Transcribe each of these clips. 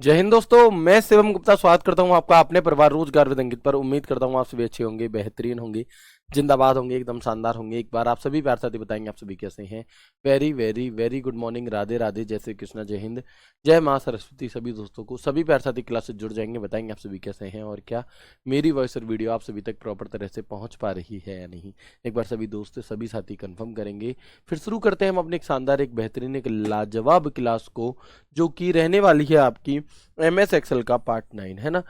जय हिंद दोस्तों, मैं शिवम गुप्ता स्वागत करता हूं आपका अपने परिवार रोजगार विद अंकित पर। उम्मीद करता हूं आप सभी अच्छे होंगे, बेहतरीन होंगे, जिंदाबाद होंगे, एकदम शानदार होंगे। एक बार आप सभी प्यार साथी बताएंगे आप सभी कैसे हैं। Very very very good morning, Radhe Radhe, जय श्री कृष्णा, जय हिंद, जय माँ सरस्वती। सभी दोस्तों को सभी प्यार साथी क्लास से जुड़ जाएंगे, बताएंगे आप सभी कैसे हैं और क्या मेरी वॉइस और वीडियो आप सभी तक प्रॉपर तरह से पहुंच पा रही है या नहीं। एक बार सभी दोस्त सभी साथी कंफर्म करेंगे। फिर शुरू करते हैं हम अपने एक शानदार, एक बेहतरीन, एक लाजवाब क्लास को, जो कि रहने वाली है आपकी MS एक्सेल का पार्ट 9 है ना,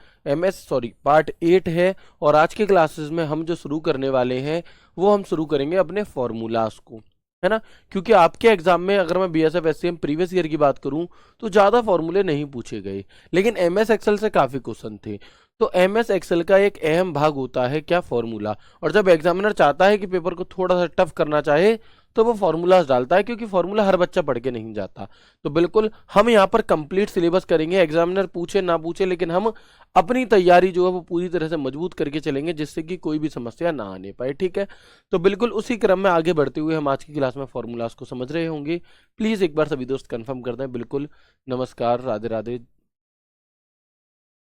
पार्ट 8 है। और आज के क्लासेस में हम जो शुरू करने वाले हैं वो हम शुरू करेंगे अपने फॉर्मूलाज को, है ना। क्योंकि आपके एग्जाम में अगर मैं BSF SCM प्रीवियस ईयर की बात करूं तो ज़्यादा फॉर्मूले नहीं पूछे गए, लेकिन MS एक्सेल से काफ़ी क्वेश्चन थे। तो MS एक्सेल का एक अहम भाग होता है क्या, फॉर्मूला। और जब एग्जामिनर चाहता है कि पेपर को थोड़ा सा टफ करना चाहे तो वो फॉर्मूलाज डालता है, क्योंकि फॉर्मूला हर बच्चा पढ़ के नहीं जाता। तो बिल्कुल हम यहाँ पर कंप्लीट सिलेबस करेंगे, एग्जामिनर पूछे ना पूछे, लेकिन हम अपनी तैयारी जो है वो पूरी तरह से मजबूत करके चलेंगे, जिससे कि कोई भी समस्या ना आने पाए, ठीक है। तो बिल्कुल उसी क्रम में आगे बढ़ते हुए हम आज की क्लास में फॉर्मूलाज को समझ रहे होंगे। प्लीज़ एक बार सभी दोस्त कंफर्म कर दें। बिल्कुल, नमस्कार, राधे राधे,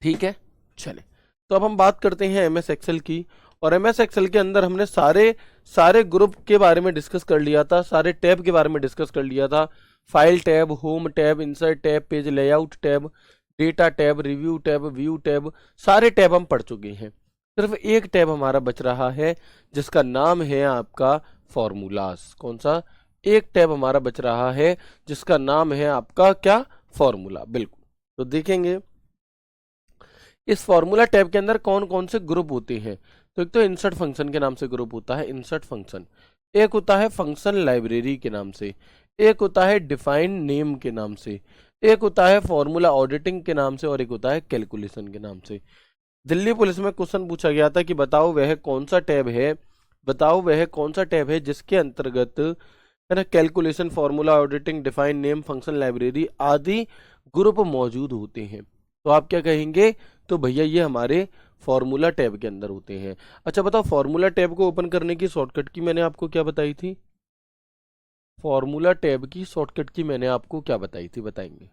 ठीक है। चले, तो अब हम बात करते हैं MS एक्सेल की। और MS एक्सेल के अंदर हमने सारे सारे ग्रुप के बारे में डिस्कस कर लिया था, सारे टैब के बारे में डिस्कस कर लिया था। File tab, home tab, insert tab, page layout tab, data tab, review tab, view tab, सारे टैब हम पढ़ चुके हैं। सिर्फ एक टैब हमारा बच रहा है, जिसका नाम है आपका फॉर्मूलाज। कौन सा? एक टैब हमारा बच रहा है जिसका नाम है आपका क्या, फॉर्मूला। बिल्कुल, तो देखेंगे इस फॉर्मूला टैब के अंदर कौन कौन से ग्रुप होते हैं। तो एक तो इंसर्ट फंक्शन के नाम से ग्रुप होता है, इंसर्ट फंक्शन। एक होता है फंक्शन लाइब्रेरी के नाम से। एक होता है डिफाइन नेम के नाम से। एक होता है फॉर्मूला ऑडिटिंग के नाम से। और एक होता है कैलकुलेशन के नाम से। दिल्ली पुलिस में क्वेश्चन पूछा गया था कि बताओ वह कौन सा टैब है, बताओ वह कौन सा टैब है जिसके अंतर्गत, है ना, calculation, formula auditing, define name, function library आदि ग्रुप मौजूद होते हैं। तो आप क्या कहेंगे? तो भैया ये हमारे फॉर्मूला टैब के अंदर होते हैं। अच्छा बताओ, फॉर्मूला टैब को ओपन करने की शॉर्टकट की मैंने आपको क्या बताई थी? फॉर्मूला टैब की शॉर्टकट की मैंने आपको क्या बताई थी, बताएंगे?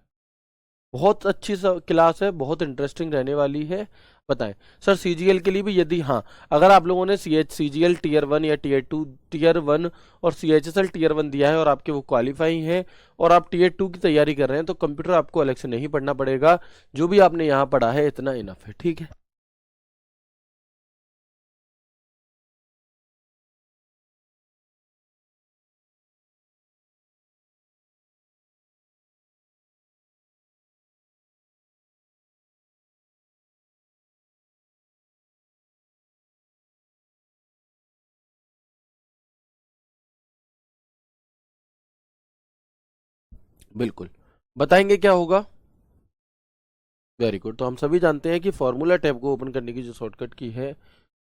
बहुत अच्छी क्लास है, बहुत इंटरेस्टिंग रहने वाली है। बताएं सर। CGL के लिए भी, यदि हाँ, अगर आप लोगों ने CGL Tier 1 या Tier 2, Tier 1 और CHSL Tier 1 दिया है और आपके वो क्वालिफाई हैं और आप Tier 2 की तैयारी कर रहे हैं, तो कंप्यूटर आपको अलग से नहीं पढ़ना पड़ेगा। जो भी आपने यहाँ पढ़ा है इतना इनफ है, ठीक है। बिल्कुल, बताएंगे क्या होगा। Very good. तो हम सभी जानते हैं कि फॉर्मूला टैब को ओपन करने की जो शॉर्टकट की है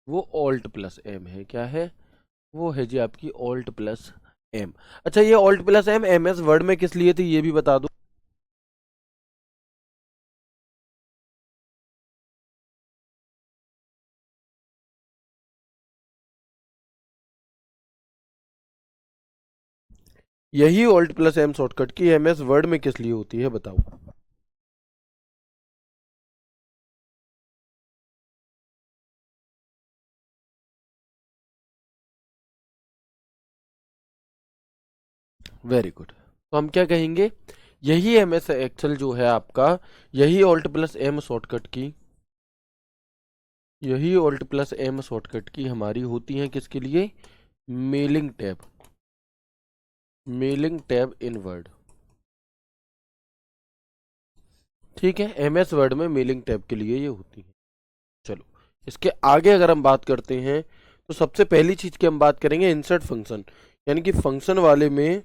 वो Alt+M है। क्या है? वो है जी आपकी Alt+M। अच्छा, ये Alt+M MS वर्ड में किस लिए थी ये भी बता दो। यही Alt+M शॉर्टकट की MS वर्ड में किस लिए होती है, बताओ। Very good. तो हम क्या कहेंगे, यही MS एक्सेल जो है आपका, यही Alt+M शॉर्टकट की, यही Alt+M शॉर्टकट की हमारी होती है किसके लिए? मेलिंग टैब, मेलिंग टैब इन वर्ड, ठीक है। MS वर्ड में मेलिंग टैब के लिए ये होती है। चलो, इसके आगे अगर हम बात करते हैं तो सबसे पहली चीज की हम बात करेंगे इंसर्ट फंक्शन, यानी कि फंक्शन वाले में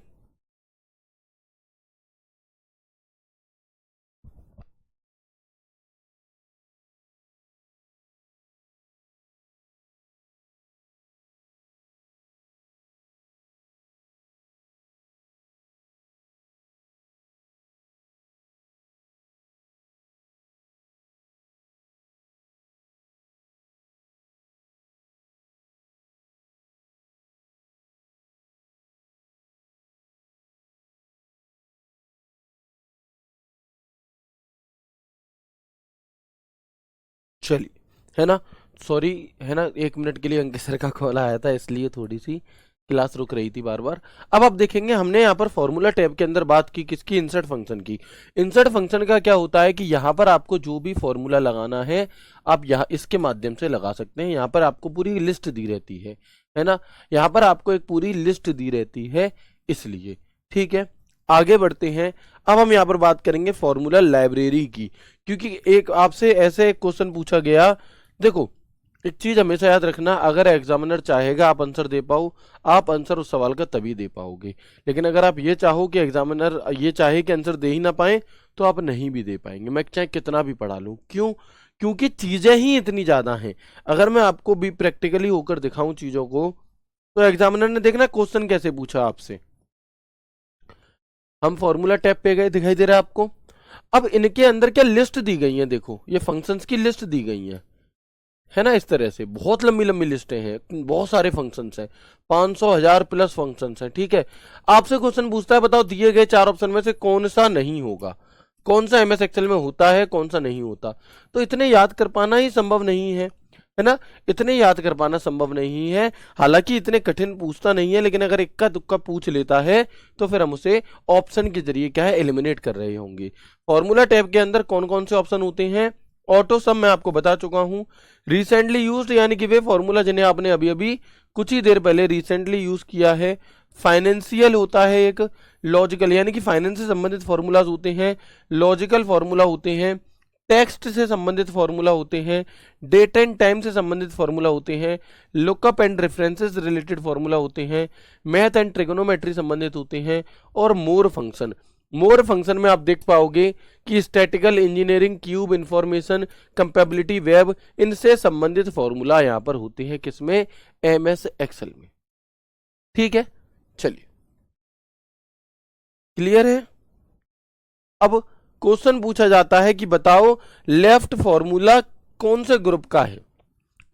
चलिए, है ना, सॉरी, है ना, 1 मिनट के लिए अंकित सर का कॉल आया था, इसलिए थोड़ी सी क्लास रुक रही थी बार बार। अब आप देखेंगे हमने यहाँ पर फॉर्मूला टैब के अंदर बात की किसकी, इंसर्ट फंक्शन की। इंसर्ट फंक्शन का क्या होता है कि यहाँ पर आपको जो भी फॉर्मूला लगाना है आप यहाँ इसके माध्यम से लगा सकते हैं। यहाँ पर आपको पूरी लिस्ट दी रहती है ना, यहाँ पर आपको एक पूरी लिस्ट दी रहती है, इसलिए ठीक है। आगे बढ़ते हैं, अब हम यहाँ पर बात करेंगे फॉर्मूला लाइब्रेरी की, क्योंकि एक आपसे ऐसे एक क्वेश्चन पूछा गया। देखो, एक चीज हमेशा याद रखना, अगर एग्जामिनर चाहेगा आप आंसर दे पाओ, आप आंसर उस सवाल का तभी दे पाओगे। लेकिन अगर आप ये चाहो कि एग्जामिनर ये चाहे कि आंसर दे ही ना पाए, तो आप नहीं भी दे पाएंगे, मैं चाहे कितना भी पढ़ा लूं। क्यों? क्योंकि चीजें ही इतनी ज्यादा हैं। अगर मैं आपको भी प्रैक्टिकली होकर दिखाऊं चीजों को, तो एग्जामिनर ने देखना क्वेश्चन कैसे पूछा आपसे। हम फॉर्मूला टैब पे गए, दिखाई दे रहा है आपको। अब इनके अंदर क्या लिस्ट दी गई है, देखो ये फंक्शंस की लिस्ट दी गई है ना, इस तरह से बहुत लंबी लंबी लिस्टें हैं, बहुत सारे फंक्शंस हैं, 500,000 प्लस फंक्शंस हैं, ठीक है। आपसे क्वेश्चन पूछता है बताओ दिए गए 4 ऑप्शन में से कौन सा नहीं होगा, कौन सा एमएस एक्सेल में होता है, कौन सा नहीं होता। तो इतने याद कर पाना ही संभव नहीं है ना, इतने याद कर पाना संभव नहीं है। हालांकि इतने कठिन पूछता नहीं है, लेकिन अगर इक्का दुक्का पूछ लेता है तो फिर हम उसे ऑप्शन के जरिए क्या है, एलिमिनेट कर रहे होंगे। फॉर्मूला टैब के अंदर कौन कौन से ऑप्शन होते हैं? ऑटो सम मैं आपको बता चुका हूं। रिसेंटली यूज्ड यानी कि वे फॉर्मूला जिन्हें आपने अभी अभी कुछ ही देर पहले रिसेंटली यूज किया है। फाइनेंशियल होता है एक। लॉजिकल यानी कि फाइनेंस से संबंधित फॉर्मूलाज होते हैं। लॉजिकल फॉर्मूला होते हैं। टेक्स्ट से संबंधित फॉर्मूला होते हैं। डेट एंड टाइम से संबंधित फॉर्मूला होते हैं। Lookup and references related formula होते हैं। मैथ एंड ट्रिगोनोमेट्री संबंधित होते हैं। और मोर फंक्शन, मोर फंक्शन में आप देख पाओगे कि statistical engineering, cube, information, compatibility, web, इनसे संबंधित फॉर्मूला यहां पर होते हैं किसमें, एमएस एक्सेल में। ठीक है, चलिए क्लियर है। अब क्वेश्चन पूछा जाता है कि बताओ लेफ्ट फॉर्मूला कौन से ग्रुप का है।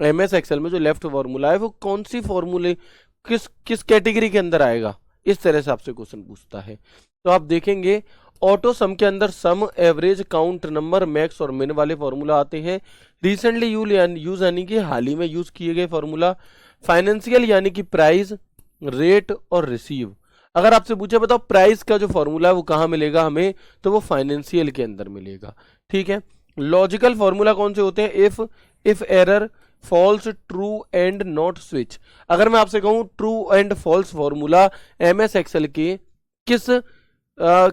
एमएस एक्सेल में जो लेफ्ट फॉर्मूला है वो कौन सी फॉर्मूले किस किस कैटेगरी के अंदर आएगा, इस तरह से आपसे क्वेश्चन पूछता है। तो आप देखेंगे ऑटो सम के अंदर सम, एवरेज, काउंट, नंबर, मैक्स और मिन वाले फॉर्मूला आते हैं। रिसेंटली यूज यानी कि हाल ही में यूज किए गए फॉर्मूला। फाइनेंशियल यानी कि प्राइस, रेट और रिसीव। अगर आपसे पूछे बताओ प्राइस का जो फॉर्मूला है वो कहाँ मिलेगा हमें, तो वो फाइनेंशियल के अंदर मिलेगा। ठीक है। लॉजिकल फॉर्मूला कौन से होते हैं? If error, false, true and not switch. अगर मैं आपसे कहूं true and false formula MS Excel के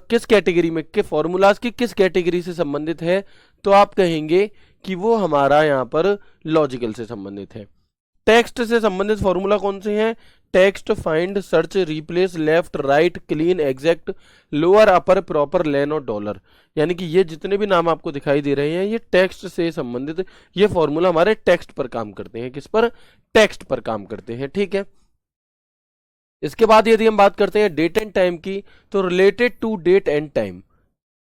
किस कैटेगरी में के फॉर्मूलाज की किस कैटेगरी से संबंधित है, तो आप कहेंगे कि वो हमारा यहाँ पर लॉजिकल से संबंधित है। टेक्स्ट से संबंधित फॉर्मूला कौन से हैं? Text, find, search, replace, left, right, clean, exact, lower, upper, proper, len और डॉलर। यानी कि ये जितने भी नाम आपको दिखाई दे रहे हैं ये टेक्स्ट से संबंधित, ये फॉर्मूला हमारे टेक्स्ट पर काम करते हैं। किस पर? टेक्स्ट पर काम करते हैं। ठीक है। इसके बाद यदि हम बात करते हैं डेट एंड टाइम की, तो related to date and time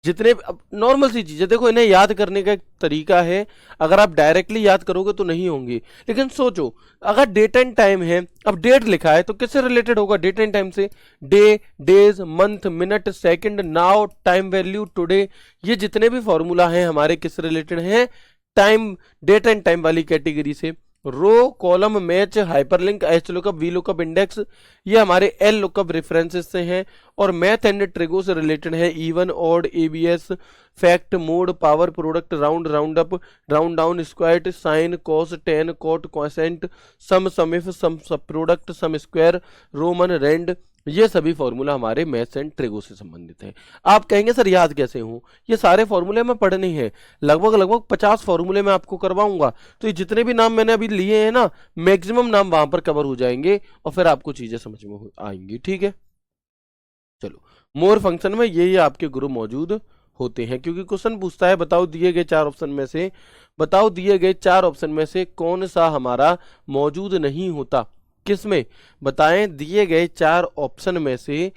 जितने नॉर्मल सी चीजें, देखो इन्हें याद करने का एक तरीका है। अगर आप डायरेक्टली याद करोगे तो नहीं होंगे, लेकिन सोचो अगर डेट एंड टाइम है, अब डेट लिखा है तो किससे रिलेटेड होगा? डेट एंड टाइम से। Day, days, month, minute, second, now, time value, today, ये जितने भी फॉर्मूला हैं हमारे किस रिलेटेड हैं? टाइम, डेट एंड टाइम वाली कैटेगरी से। Row, column, match, hyperlink, H lookup, V lookup, index, ये हमारे एल लुकअप रेफरेंसेस से हैं। और मैथ एंड ट्रिगो से रिलेटेड है even, odd, ABS, fact, mod, power, product, round, round up, round down, sqrt, sign, cos, tan, cot, quotient, sum, sum if, sum sub product, sum square, roman, rand, ये सभी formula हमारे maths and trigo से संबंधित हैं। आप कहेंगे sir याद कैसे हों? ये सारे फॉर्मूले में पढ़ने हैं, लगभग 50 फॉर्मूले मैं आपको करवाऊंगा। तो ये जितने भी नाम मैंने अभी लिए हैं ना, मैक्सिमम नाम वहां पर कवर हो जाएंगे और फिर आपको चीजें समझ में आएंगी। ठीक है, चलो मोर फंक्शन में ये आपके ग्रुप मौजूद होते हैं, क्योंकि क्वेश्चन पूछता है बताओ दिए गए 4 ऑप्शन में से, बताओ दिए गए 4 ऑप्शन में से कौन सा हमारा मौजूद नहीं होता। किसमें? बताएं दिए गए 4 ऑप्शन में से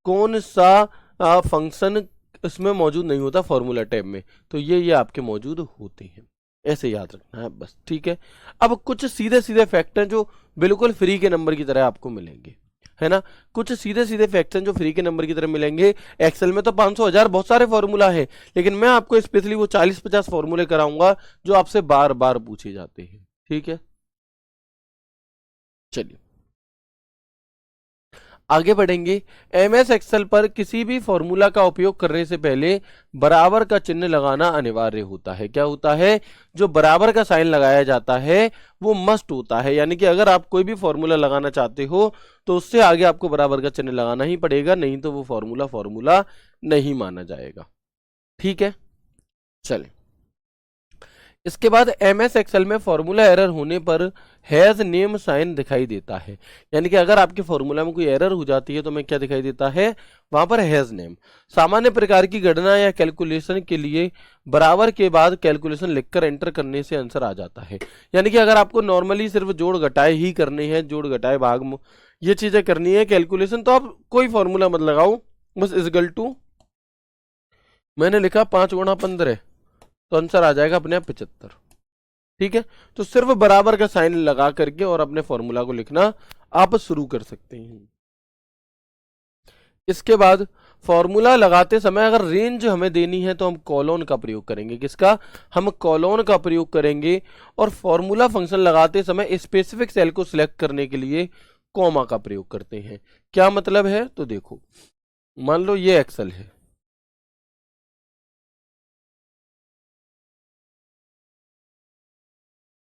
कौन सा फंक्शन इसमें मौजूद नहीं होता फॉर्मूला टैब में। तो ये आपके मौजूद होते हैं, ऐसे याद रखना है बस। ठीक है। अब कुछ सीधे सीधे फैक्ट हैं जो बिल्कुल फ्री के नंबर की तरह आपको मिलेंगे। है ना। कुछ सीधे सीधे फ्रैक्शन जो फ्री के नंबर की तरह मिलेंगे। एक्सेल में तो 500 1000 बहुत सारे फॉर्मूला है, लेकिन मैं आपको स्पेशली वो 40-50 फॉर्मूले कराऊंगा जो आपसे बार बार पूछे जाते हैं। ठीक है, चलिए आगे बढ़ेंगे। एमएस एक्सेल पर किसी भी फॉर्मूला का उपयोग करने से पहले बराबर का चिन्ह लगाना अनिवार्य होता है। क्या होता है? जो बराबर का साइन लगाया जाता है वो मस्ट होता है, यानी कि अगर आप कोई भी फॉर्मूला लगाना चाहते हो तो उससे आगे आपको बराबर का चिन्ह लगाना ही पड़ेगा, नहीं तो वो फॉर्मूला फॉर्मूला नहीं माना जाएगा। ठीक है, चलें। इसके बाद एमएस एक्सेल में फॉर्मूला एरर होने पर हैज नेम साइन दिखाई देता है, यानी कि अगर आपके फॉर्मूला में कोई एरर हो जाती है तो मैं क्या दिखाई देता है? वहां पर हैज नेम। सामान्य प्रकार की गणना या कैलकुलेशन के लिए बराबर के बाद कैलकुलेशन लिखकर एंटर करने से आंसर आ जाता है। यानी कि अगर आपको नॉर्मली सिर्फ जोड़ घटाए ही करने हैं, जोड़ घटाए भाग ये चीजें करनी है कैलकुलेशन, तो आप कोई फॉर्मूला मत लगाओ, बस इजगल टू मैंने लिखा 5 गुणा 15 तो आंसर आ जाएगा अपने आप 75। ठीक है, तो सिर्फ बराबर का साइन लगा करके और अपने फॉर्मूला को लिखना आप शुरू कर सकते हैं। इसके बाद फॉर्मूला लगाते समय अगर रेंज हमें देनी है तो हम कॉलोन का प्रयोग करेंगे। किसका? हम कॉलोन का प्रयोग करेंगे। और फॉर्मूला फंक्शन लगाते समय स्पेसिफिक सेल को सिलेक्ट करने के लिए कॉमा का प्रयोग करते हैं। क्या मतलब है? तो देखो, मान लो ये एक्सेल है,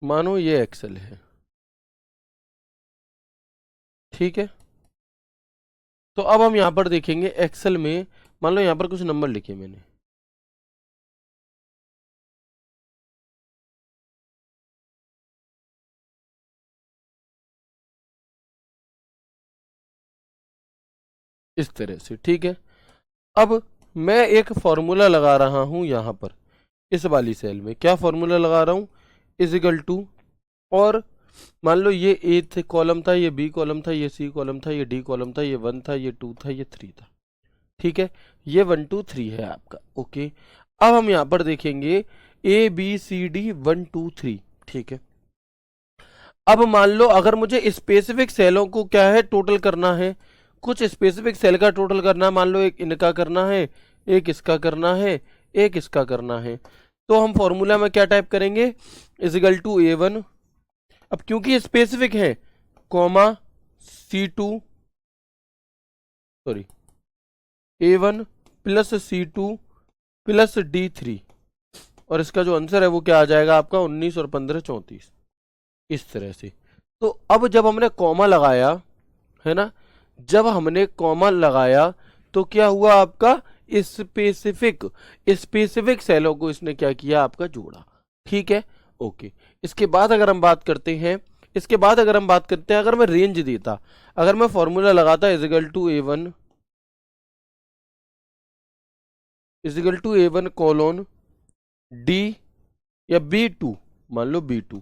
मानो ये एक्सेल है, ठीक है। तो अब हम यहां पर देखेंगे एक्सेल में, मान लो यहां पर कुछ नंबर लिखे मैंने, इस तरह से। ठीक है, अब मैं एक फॉर्मूला लगा रहा हूं यहां पर इस वाली सेल में। क्या फॉर्मूला लगा रहा हूं? इजिकल टू, और मान लो ये ए थे कॉलम था, ये बी कॉलम था, ये सी कॉलम था, ये डी कॉलम था, ये 1 था, ये 2 था, ये 3 था। ठीक है, ये 1 2 3 है आपका। ओके, अब हम यहां पर देखेंगे ए बी सी डी 1 2 3। ठीक है, अब मान लो अगर मुझे स्पेसिफिक सेलों को क्या है टोटल करना है, कुछ स्पेसिफिक सेल का टोटल करना है, मान लो एक इनका करना है, एक इसका करना है, एक इसका करना है, तो हम फॉर्मूला में क्या टाइप करेंगे? Equal to A1। अब क्योंकि स्पेसिफिक है, comma C2, sorry A1 plus C2 plus D3, और इसका जो आंसर है वो क्या आ जाएगा आपका? 19 और 15 34, इस तरह से। तो अब जब हमने कॉमा लगाया है ना, जब हमने कॉमा लगाया तो क्या हुआ आपका? स्पेसिफिक स्पेसिफिक सेलों को इसने क्या किया? आपका जोड़ा। ठीक है, ओके। इसके बाद अगर हम बात करते हैं, अगर मैं रेंज देता, अगर मैं फॉर्मूला लगाता is equal to A1 colon D या B2, मान लो B2,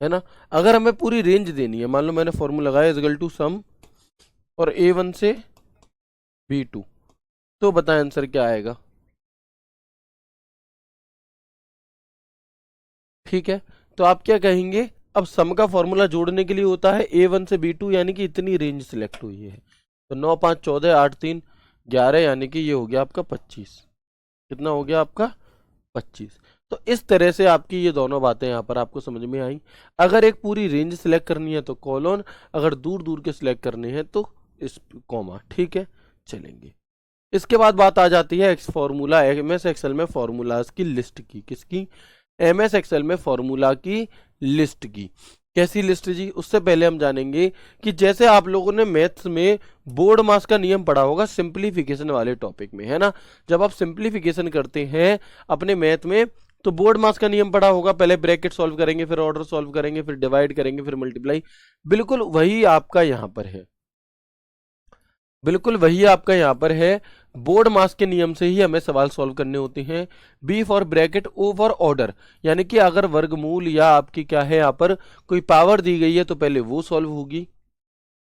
है ना। अगर हमें पूरी रेंज देनी है, मान लो मैंने फॉर्मूला लगाया इजिकल टू सम और A1 से B2, तो बताएं आंसर क्या आएगा? ठीक है, तो आप क्या कहेंगे? अब सम का फॉर्मूला जोड़ने के लिए होता है A1 से B2, यानी कि इतनी रेंज सिलेक्ट हुई है, तो 9 5 14 8 3 11, यानी कि ये हो गया आपका 25। कितना हो गया आपका? 25। तो इस तरह से आपकी ये दोनों बातें यहाँ पर आपको समझ में आई। अगर एक पूरी रेंज सिलेक्ट करनी है तो कॉलोन, अगर दूर दूर के सिलेक्ट करने हैं तो इस कॉमा। ठीक है, चलेंगे। इसके बाद बात आ जाती है एक्स फॉर्मूला एमएस एक्सेल में फॉर्मूलाज की लिस्ट की। किसकी? एमएस एक्सेल में फॉर्मूला की लिस्ट की। कैसी लिस्ट जी? उससे पहले हम जानेंगे कि जैसे आप लोगों ने मैथ्स में बोर्ड मास का नियम पढ़ा होगा सिंप्लीफिकेशन वाले टॉपिक में, है ना। जब आप सिंप्लीफिकेशन करते हैं अपने मैथ में तो बोर्ड मास का नियम पढ़ा होगा, पहले ब्रैकेट सॉल्व करेंगे, फिर ऑर्डर सॉल्व करेंगे, फिर डिवाइड करेंगे, फिर मल्टीप्लाई। बिल्कुल वही आपका यहाँ पर है, बिल्कुल वही आपका यहाँ पर है। बोर्ड मास के नियम से ही हमें सवाल सॉल्व करने होते हैं। B for bracket, O for order, यानी कि अगर वर्गमूल या आपकी क्या है यहाँ पर कोई पावर दी गई है तो पहले वो सॉल्व होगी,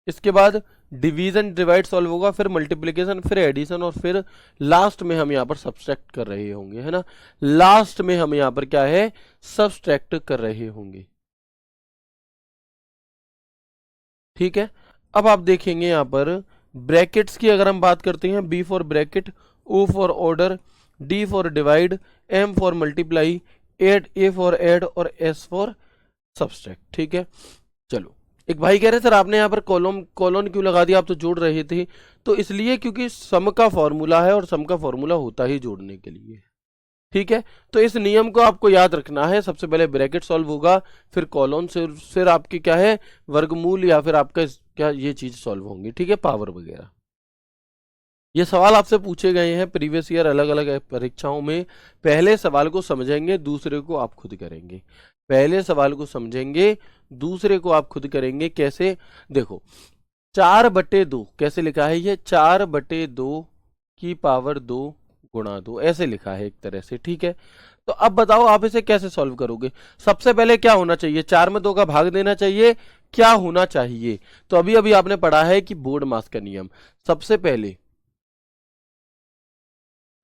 इसके बाद डिवीजन डिवाइड सॉल्व होगा, फिर मल्टीप्लिकेशन, फिर एडिशन, और फिर लास्ट में हम यहाँ पर सब्सट्रैक्ट कर रहे होंगे, है ना। लास्ट में हम यहाँ पर क्या है? सब्सट्रैक्ट कर रहे होंगे। ठीक है। अब आप देखेंगे यहाँ पर ब्रैकेट्स की अगर हम बात करते हैं, B for bracket, O for order, D for divide, M for multiply, add, A for add और एस फॉर सब्सट्रैक्ट। ठीक है, चलो। एक भाई कह रहे सर आपने यहाँ पर कॉलम कॉलन क्यों लगा दिया, आप तो जोड़ रहे थे। तो इसलिए क्योंकि सम का फॉर्मूला है और सम का फॉर्मूला होता ही जोड़ने के लिए। ठीक है, तो इस नियम को आपको याद रखना है। सबसे पहले ब्रैकेट सॉल्व होगा, फिर कॉलन से, फिर आपकी क्या है वर्गमूल, या फिर आपका क्या ये चीज सॉल्व होंगी। ठीक है, पावर वगैरह। ये सवाल आपसे पूछे गए हैं प्रीवियस ईयर अलग अलग परीक्षाओं में। पहले सवाल को समझेंगे, दूसरे को आप खुद करेंगे। पहले सवाल को समझेंगे, दूसरे को आप खुद करेंगे। कैसे, देखो 4/2 कैसे लिखा है, ये 4/2 की पावर 2 गुणा 2 ऐसे लिखा है एक तरह से। ठीक है, तो अब बताओ आप इसे कैसे सॉल्व करोगे। सबसे पहले क्या होना चाहिए, 4 में 2 का भाग देना चाहिए। क्या होना चाहिए, तो अभी अभी आपने पढ़ा है कि बोर्ड मास का नियम। सबसे पहले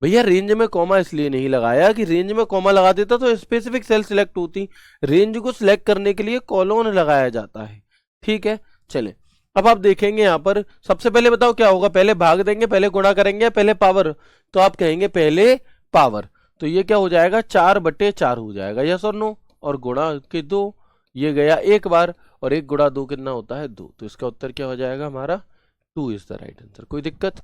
भैया रेंज में कॉमा इसलिए नहीं लगाया कि रेंज में कॉमा लगा देता तो स्पेसिफिक सेल सिलेक्ट होती। रेंज को सिलेक्ट करने के लिए कॉलोन लगाया जाता है। ठीक है, चले। अब आप देखेंगे यहां पर सबसे पहले बताओ क्या होगा, पहले भाग देंगे, पहले गुणा करेंगे, पहले पावर। तो आप कहेंगे पहले पावर, तो ये क्या हो जाएगा 4/4 हो जाएगा, यस और नो। और गुणा के 2, ये गया एक बार, और 1 गुणा 2 कितना होता है 2। तो इसका उत्तर क्या हो जाएगा हमारा 2 इज द राइट आंसर। कोई दिक्कत,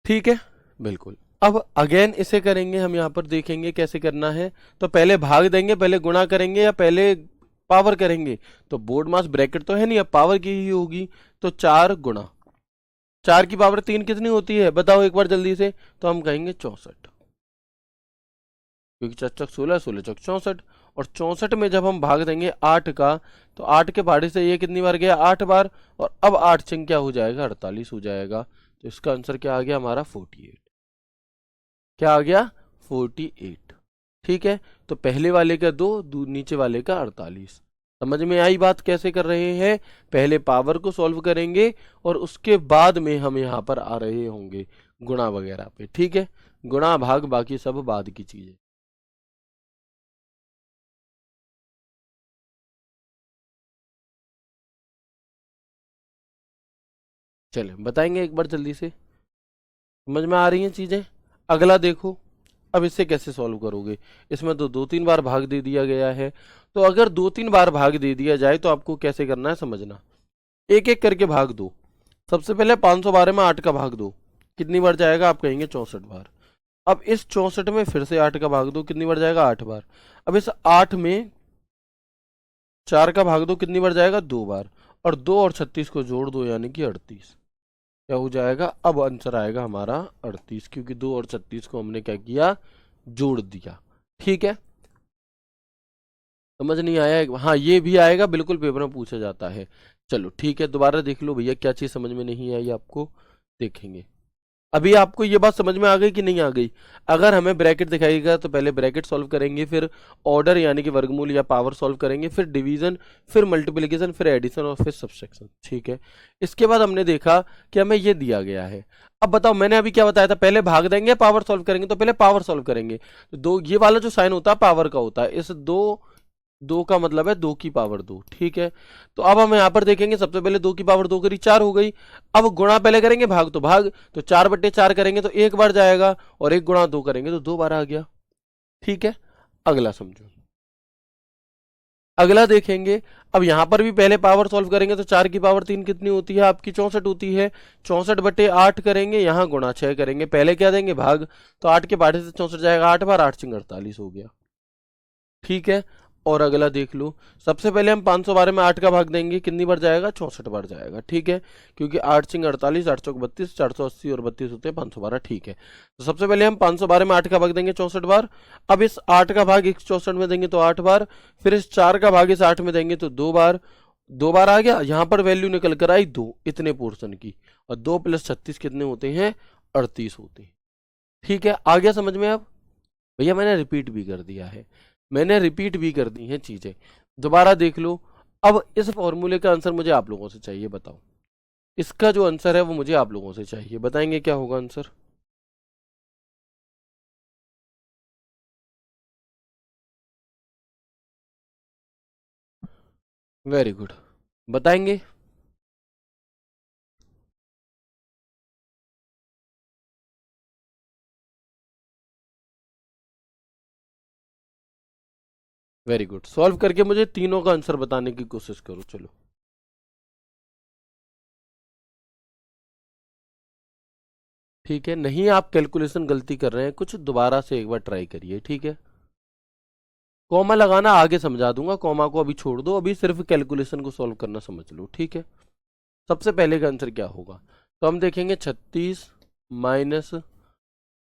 ठीक है, बिल्कुल। अब अगेन इसे करेंगे हम, यहां पर देखेंगे कैसे करना है। तो पहले भाग देंगे, पहले गुणा करेंगे, या पहले पावर करेंगे। तो बोर्ड मास ब्रैकेट तो है नहीं, अब पावर की ही होगी। तो 4 गुणा 4 की पावर 3 कितनी होती है बताओ एक बार जल्दी से। तो हम कहेंगे 64, क्योंकि 4 चक 16, 16 चक 64। और 64 में जब हम भाग देंगे 8 का, तो 8 के भाड़े से ये कितनी बार गया 8 बार। और अब 8 चिंग क्या हो जाएगा 48 हो जाएगा। तो इसका आंसर क्या आ गया हमारा 48। क्या आ गया 48। ठीक है, तो पहले वाले का 2, नीचे वाले का 48। समझ में आई बात कैसे कर रहे हैं। पहले पावर को सॉल्व करेंगे और उसके बाद में हम यहाँ पर आ रहे होंगे गुणा वगैरह पे। ठीक है, गुणा भाग बाकी सब बाद की चीजें। चले बताएंगे एक बार जल्दी से, समझ में आ रही हैं चीजें। अगला देखो, अब इससे कैसे सॉल्व करोगे। इसमें तो 2-3 बार भाग दे दिया गया है। तो अगर 2-3 बार भाग दे दिया जाए तो आपको कैसे करना है समझना। एक एक करके भाग दो। सबसे पहले 512 में 8 का भाग दो, कितनी बार जाएगा आप कहेंगे 64 बार। अब इस 64 में फिर से 8 का भाग दो, कितनी बार जाएगा 8 बार। अब इस 8 में 4 का भाग दो, कितनी बार जाएगा 2 बार। और 2 और 36 को जोड़ दो यानी कि 38। क्या हो जाएगा, अब आंसर आएगा हमारा 38, क्योंकि 2 और 36 को हमने क्या किया जोड़ दिया। ठीक है, समझ नहीं आया, हाँ ये भी आएगा बिल्कुल, पेपर में पूछा जाता है। चलो ठीक है, दोबारा देख लो भैया क्या चीज समझ में नहीं आई आपको, देखेंगे। अभी आपको ये बात समझ में आ गई कि नहीं आ गई। अगर हमें ब्रैकेट दिखाएगा तो पहले ब्रैकेट सॉल्व करेंगे, फिर ऑर्डर यानी कि वर्गमूल या पावर सॉल्व करेंगे, फिर डिवीजन, फिर मल्टीप्लिकेशन, फिर एडिशन और फिर सब्सट्रैक्शन। ठीक है, इसके बाद हमने देखा कि हमें ये दिया गया है। अब बताओ मैंने अभी क्या बताया था, पहले भाग देंगे पावर सॉल्व करेंगे। तो पहले पावर सॉल्व करेंगे, तो दो ये वाला जो साइन होता है पावर का होता है, इस दो, दो का मतलब है 2 की पावर 2। ठीक है, तो अब हम यहाँ पर देखेंगे सबसे पहले 2 की पावर 2 करी 4 हो गई। अब गुणा पहले करेंगे, भाग तो भाग, तो 4/4 करेंगे तो एक बार जाएगा, और 1 गुणा 2 करेंगे तो 2 बार आ गया। ठीक है, अगला समझो। अगला देखेंगे, अब यहां पर भी पहले पावर सॉल्व करेंगे तो 4 की पावर 3 कितनी होती है आपकी 64 होती है। 64/8 करेंगे, यहाँ गुणा 6 करेंगे, पहले क्या देंगे भाग। तो 8 के भाड़े से 64 जाएगा 8 बार, 8 48 हो गया। ठीक है, और अगला देख लो। सबसे पहले हम 512 में 8 का भाग देंगे, कितनी बार जाएगा 64 बार जाएगा। ठीक है, क्योंकि 8×48, 8×32, 480 और 32 होते हैं 512। ठीक है, तो सबसे पहले हम 512 में 8 का भाग देंगे 64 बार। अब इस 8 का भाग इस 64 में देंगे तो 8 बार, फिर इस 4 का भाग इस 8 में देंगे तो 2 बार। 2 बार आ गया, यहाँ पर वैल्यू निकल कर आई 2 इतने पोर्शन की, और 2 + 36 कितने होते हैं 38 होते हैं। ठीक है, आ गया समझ में। अब भैया मैंने रिपीट भी कर दिया है, मैंने रिपीट भी कर दी हैं चीजें, दोबारा देख लो। अब इस फॉर्मूले का आंसर मुझे आप लोगों से चाहिए, बताओ इसका जो आंसर है वो मुझे आप लोगों से चाहिए, बताएंगे क्या होगा आंसर। वेरी गुड, बताएंगे? वेरी गुड, सॉल्व करके मुझे तीनों का आंसर बताने की कोशिश करो। चलो, ठीक है, नहीं आप कैलकुलेशन गलती कर रहे हैं कुछ, दोबारा से एक बार ट्राई करिए, ठीक है? कॉमा लगाना आगे समझा दूंगा, कॉमा को अभी छोड़ दो, अभी सिर्फ कैलकुलेशन को सॉल्व करना समझ लो, ठीक है? सबसे पहले का आंसर क्या होगा? तो हम देखेंगे 36 माइनस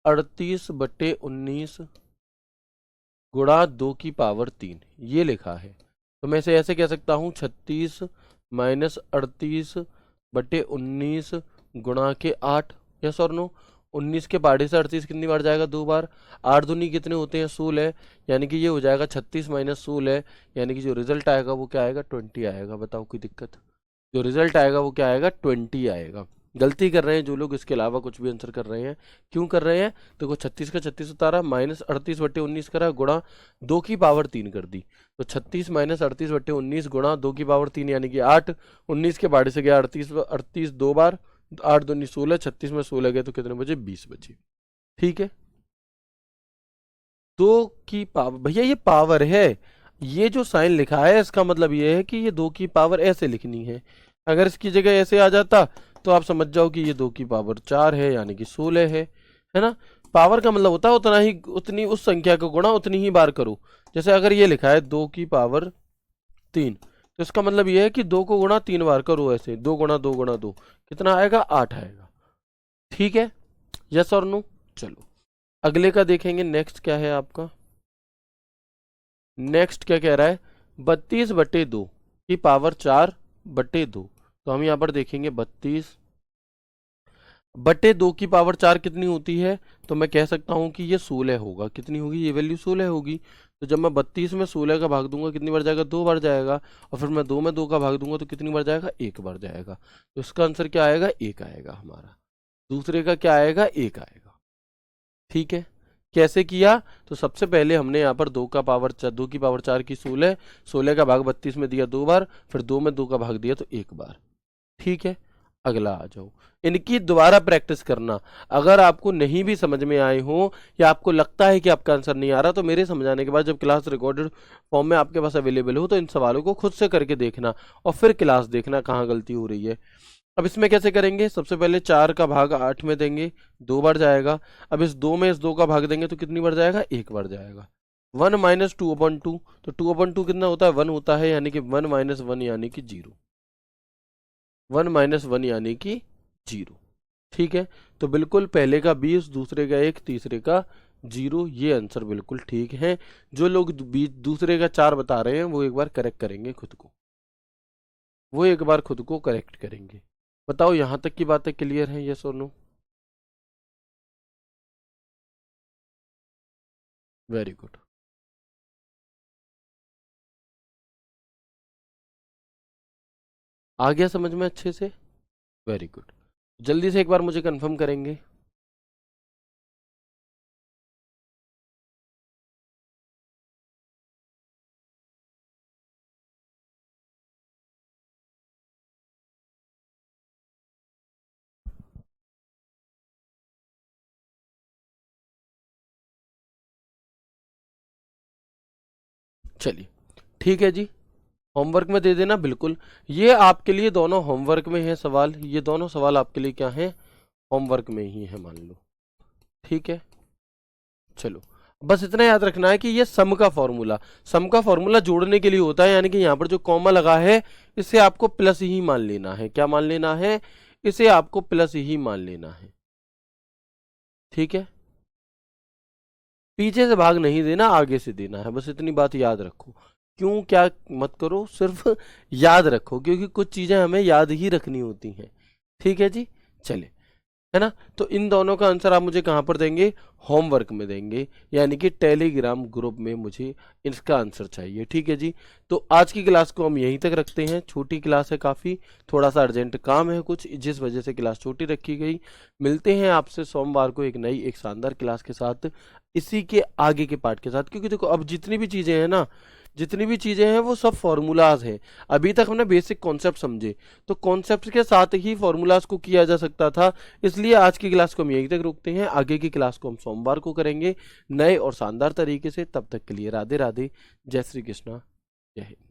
38/19 गुणा 2 की पावर 3, ये लिखा है। तो मैं इसे ऐसे कह सकता हूँ 36 माइनस 38/19 गुणा के 8, यस और नो? 19 के पहाड़े से 38 कितनी बार जाएगा? 2 बार। 8 दूनी कितने होते हैं? 16, यानी कि ये हो जाएगा 36 माइनस 16, यानी कि जो रिजल्ट आएगा वो क्या आएगा? 20 आएगा। बताओ कोई दिक्कत? जो रिजल्ट आएगा वो क्या आएगा? 20 आएगा। गलती कर रहे हैं जो लोग इसके अलावा कुछ भी आंसर कर रहे हैं। क्यों कर रहे हैं? देखो 36 का 36 उतारा, माइनस 38/19 करा, गुणा 2 की पावर 3 कर दी। तो 36 माइनस 38/19 गुणा 2 की पावर 3 यानी कि 8। 19 के बाड़े से गया 38, 38 2 बार, 8 दूनी 16, 36 में 16 गए तो कितने बचे? 20 बचे, ठीक है? 2 की पावर, भैया ये पावर है, ये जो साइन लिखा है इसका मतलब ये है कि ये 2 की पावर ऐसे लिखनी है। अगर इसकी जगह ऐसे आ जाता तो आप समझ जाओ कि ये 2 की पावर 4 है, यानी कि 16 है ना? पावर का मतलब होता है उतना ही, उतनी उस संख्या को गुणा उतनी ही बार करो। जैसे अगर ये लिखा है 2 की पावर 3, तो इसका मतलब ये है कि 2 को गुणा 3 बार करो, ऐसे 2 गुणा 2 गुणा 2 कितना आएगा? 8 आएगा, ठीक है? यस और नो? चलो अगले का देखेंगे, नेक्स्ट क्या है आपका? नेक्स्ट क्या कह रहा है? 32/2 की पावर 4/2। तो हम यहाँ पर देखेंगे 32/2 की पावर 4 कितनी होती है? तो मैं कह सकता हूँ कि ये 16 होगा। कितनी होगी? ये वैल्यू 16 होगी। तो जब मैं 32 में 16 का भाग दूंगा कितनी बार जाएगा? 2 बार जाएगा। और फिर मैं 2 में 2 का भाग दूंगा तो कितनी बार जाएगा? 1 बार जाएगा। तो इसका आंसर क्या आएगा? 1 आएगा हमारा। दूसरे का क्या आएगा? 1 आएगा, ठीक है? कैसे किया? तो सबसे पहले हमने यहाँ पर 2 की पावर 4 की 16, 16 का भाग 32 में दिया 2 बार, फिर 2 में 2 का भाग दिया तो 1 बार, ठीक है? अगला आ जाओ, इनकी दोबारा प्रैक्टिस करना। अगर आपको नहीं भी समझ में आए हो या आपको लगता है कि आपका आंसर नहीं आ रहा, तो मेरे समझाने के बाद जब क्लास रिकॉर्डेड फॉर्म में आपके पास अवेलेबल हो तो इन सवालों को खुद से करके देखना और फिर क्लास देखना कहाँ गलती हो रही है। अब इसमें कैसे करेंगे? सबसे पहले 4 का भाग 8 में देंगे, 2 बार जाएगा। अब इस 2 में इस 2 का भाग देंगे तो कितनी बार जाएगा? 1 बार जाएगा। 1 माइनस 2/2, तो 2/2 कितना होता है? 1 होता है, यानी कि 1 माइनस 1 यानी कि 0। 1 माइनस 1 यानी कि 0, ठीक है? तो बिल्कुल पहले का 20, दूसरे का 1, तीसरे का 0, ये आंसर बिल्कुल ठीक है। जो लोग दूसरे का 4 बता रहे हैं वो एक बार करेक्ट करेंगे खुद को, वो एक बार खुद को करेक्ट करेंगे। बताओ यहाँ तक की बातें क्लियर हैं? यस और नो? वेरी गुड, आ गया समझ में अच्छे से? वेरी गुड, जल्दी से एक बार मुझे कंफर्म करेंगे। चलिए, ठीक है जी, होमवर्क में दे देना बिल्कुल। ये आपके लिए दोनों होमवर्क में है सवाल, ये दोनों सवाल आपके लिए क्या है? होमवर्क में ही है, मान लो, ठीक है? चलो, बस इतना याद रखना है कि ये सम का फॉर्मूला जोड़ने के लिए होता है, यानी कि यहाँ पर जो कॉमा लगा है इसे आपको प्लस ही मान लेना है। क्या मान लेना है? इसे आपको प्लस ही मान लेना है, ठीक है? पीछे से भाग नहीं देना, आगे से देना है, बस इतनी बात याद रखो। क्यों क्या मत करो, सिर्फ याद रखो, क्योंकि कुछ चीजें हमें याद ही रखनी होती हैं, ठीक है जी? चले, है ना? तो इन दोनों का आंसर आप मुझे कहाँ पर देंगे? होमवर्क में देंगे, यानी कि टेलीग्राम ग्रुप में मुझे इसका आंसर चाहिए, ठीक है जी? तो आज की क्लास को हम यहीं तक रखते हैं, छोटी क्लास है काफ़ी, थोड़ा सा अर्जेंट काम है कुछ, जिस वजह से क्लास छोटी रखी गई। मिलते हैं आपसे सोमवार को एक नई एक शानदार क्लास के साथ, इसी के आगे के पार्ट के साथ, क्योंकि देखो अब जितनी भी चीज़ें हैं ना, जितनी भी चीज़ें हैं वो सब फॉर्मूलाज हैं। अभी तक हमने बेसिक कॉन्सेप्ट समझे, तो कॉन्सेप्ट के साथ ही फॉर्मूलाज को किया जा सकता था। इसलिए आज की क्लास को हम यहीं तक रोकते हैं, आगे की क्लास को हम सोमवार को करेंगे नए और शानदार तरीके से। तब तक के लिए राधे राधे, जय श्री कृष्णा, जय हिंद।